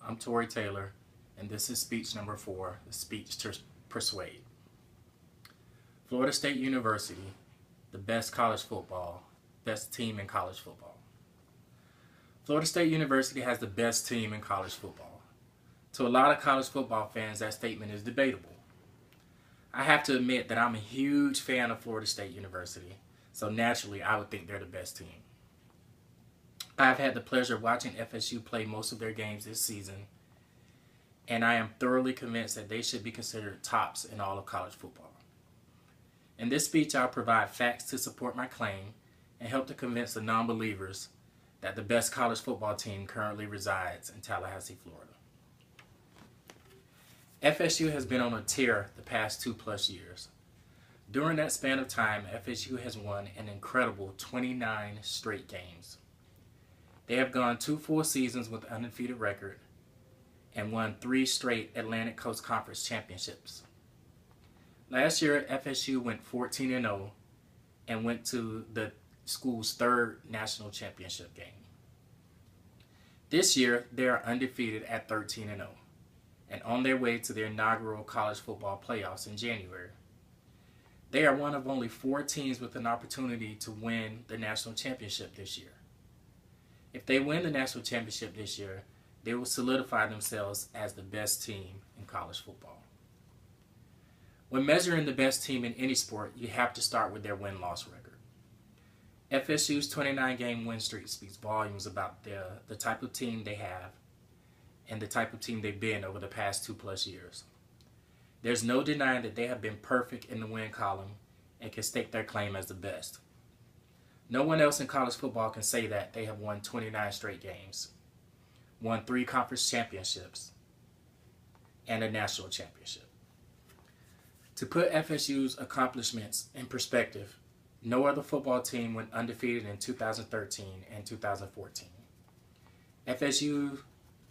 I'm Tory Taylor, and this is speech number 4, the speech to persuade. Florida State University, the best college football, best team in college football. Florida State University has the best team in college football. To a lot of college football fans, that statement is debatable. I have to admit that I'm a huge fan of Florida State University, so naturally I would think they're the best team. I've had the pleasure of watching FSU play most of their games this season, and I am thoroughly convinced that they should be considered tops in all of college football. In this speech, I'll provide facts to support my claim and help to convince the non-believers that the best college football team currently resides in Tallahassee, Florida. FSU has been on a tear the past 2+ years. During that span of time, FSU has won an incredible 29 straight games. They have gone 2 full seasons with an undefeated record and won 3 straight Atlantic Coast Conference championships. Last year, FSU went 14-0 and went to the school's 3rd national championship game. This year, they are undefeated at 13-0 and on their way to their inaugural college football playoffs in January. They are one of only 4 teams with an opportunity to win the national championship this year. If they win the national championship this year, they will solidify themselves as the best team in college football. When measuring the best team in any sport, you have to start with their win-loss record. FSU's 29-game win streak speaks volumes about the type of team they have and the type of team they've been over the past 2+ years. There's no denying that they have been perfect in the win column and can stake their claim as the best. No one else in college football can say that they have won 29 straight games, won 3 conference championships, and a national championship. To put FSU's accomplishments in perspective, no other football team went undefeated in 2013 and 2014.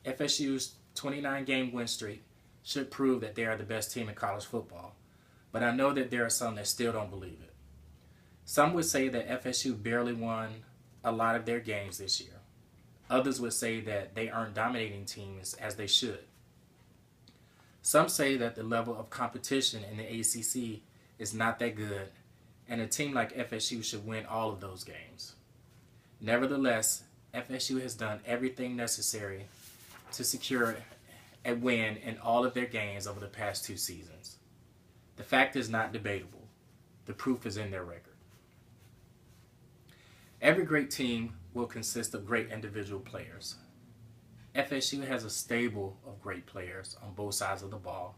FSU's 29-game win streak should prove that they are the best team in college football, but I know that there are some that still don't believe it. Some would say that FSU barely won a lot of their games this year. Others would say that they aren't dominating teams as they should. Some say that the level of competition in the ACC is not that good, and a team like FSU should win all of those games. Nevertheless, FSU has done everything necessary to secure a win in all of their games over the past 2 seasons. The fact is not debatable. The proof is in their record. Every great team will consist of great individual players. FSU has a stable of great players on both sides of the ball,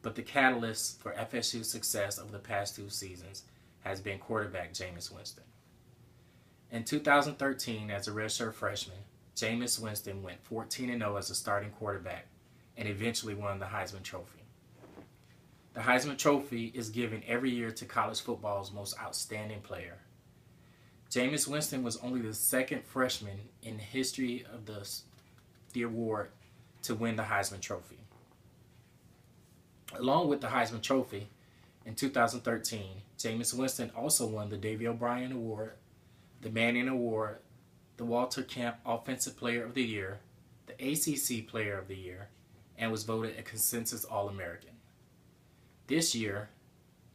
but the catalyst for FSU's success over the past 2 seasons has been quarterback Jameis Winston. In 2013, as a redshirt freshman, Jameis Winston went 14-0 as a starting quarterback and eventually won the Heisman Trophy. The Heisman Trophy is given every year to college football's most outstanding player. Jameis Winston was only the 2nd freshman in the history of the award to win the Heisman Trophy. Along with the Heisman Trophy, in 2013, Jameis Winston also won the Davey O'Brien Award, the Manning Award, the Walter Camp Offensive Player of the Year, the ACC Player of the Year, and was voted a consensus All-American. This year,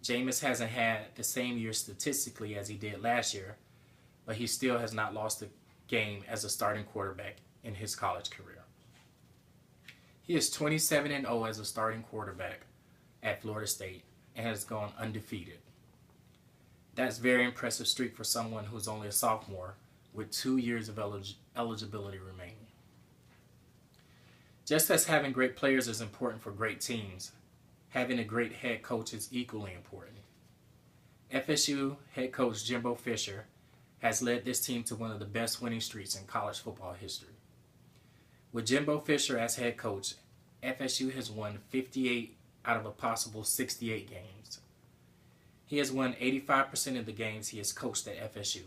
Jameis hasn't had the same year statistically as he did last year, but he still has not lost a game as a starting quarterback in his college career. He is 27-0 as a starting quarterback at Florida State and has gone undefeated. That's a very impressive streak for someone who's only a sophomore with 2 years of eligibility remaining. Just as having great players is important for great teams, having a great head coach is equally important. FSU head coach Jimbo Fisher has led this team to one of the best winning streaks in college football history. With Jimbo Fisher as head coach, FSU has won 58 out of a possible 68 games. He has won 85% of the games he has coached at FSU.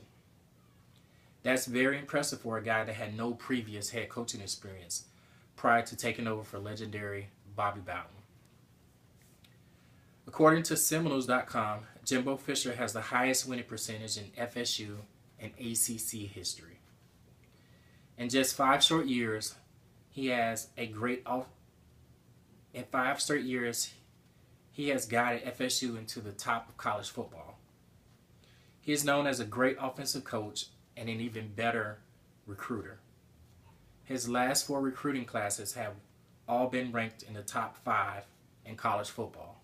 That's very impressive for a guy that had no previous head coaching experience prior to taking over for legendary Bobby Bowden. According to Seminoles.com, Jimbo Fisher has the highest winning percentage in FSU and ACC history. In just 5 short years, he has a great in 5 straight years, he has guided FSU into the top of college football. He is known as a great offensive coach and an even better recruiter. His last 4 recruiting classes have all been ranked in the top 5 in college football.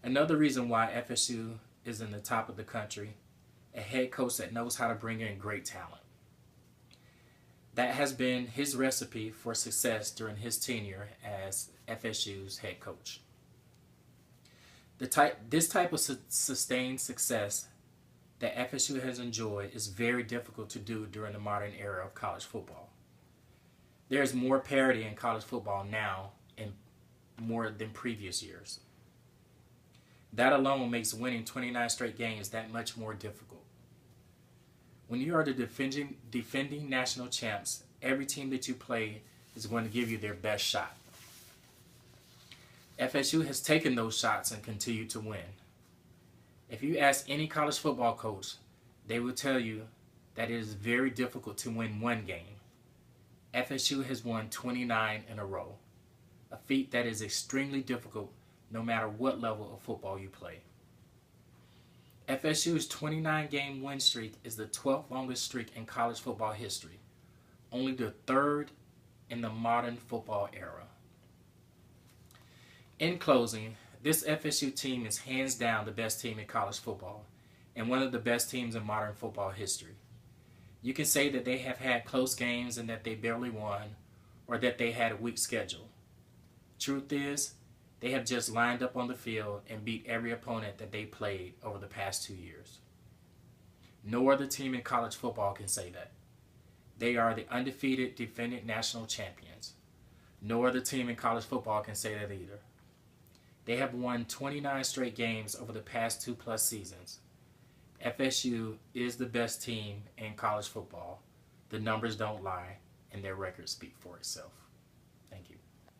Another reason why FSU is in the top of the country, a head coach that knows how to bring in great talent. That has been his recipe for success during his tenure as FSU's head coach. This type of sustained success that FSU has enjoyed is very difficult to do during the modern era of college football. There is more parity in college football now and more than previous years. That alone makes winning 29 straight games that much more difficult. When you are the defending national champs, every team that you play is going to give you their best shot. FSU has taken those shots and continued to win. If you ask any college football coach, they will tell you that it is very difficult to win one game. FSU has won 29 in a row, a feat that is extremely difficult no matter what level of football you play. FSU's 29-game win streak is the 12th longest streak in college football history, only the 3rd in the modern football era. In closing, this FSU team is hands down the best team in college football and one of the best teams in modern football history. You can say that they have had close games and that they barely won, or that they had a weak schedule. Truth is, they have just lined up on the field and beat every opponent that they played over the past 2 years. No other team in college football can say that. They are the undefeated defending national champions. No other team in college football can say that either. They have won 29 straight games over the past 2+ seasons. FSU is the best team in college football. The numbers don't lie, and their records speak for itself. Thank you.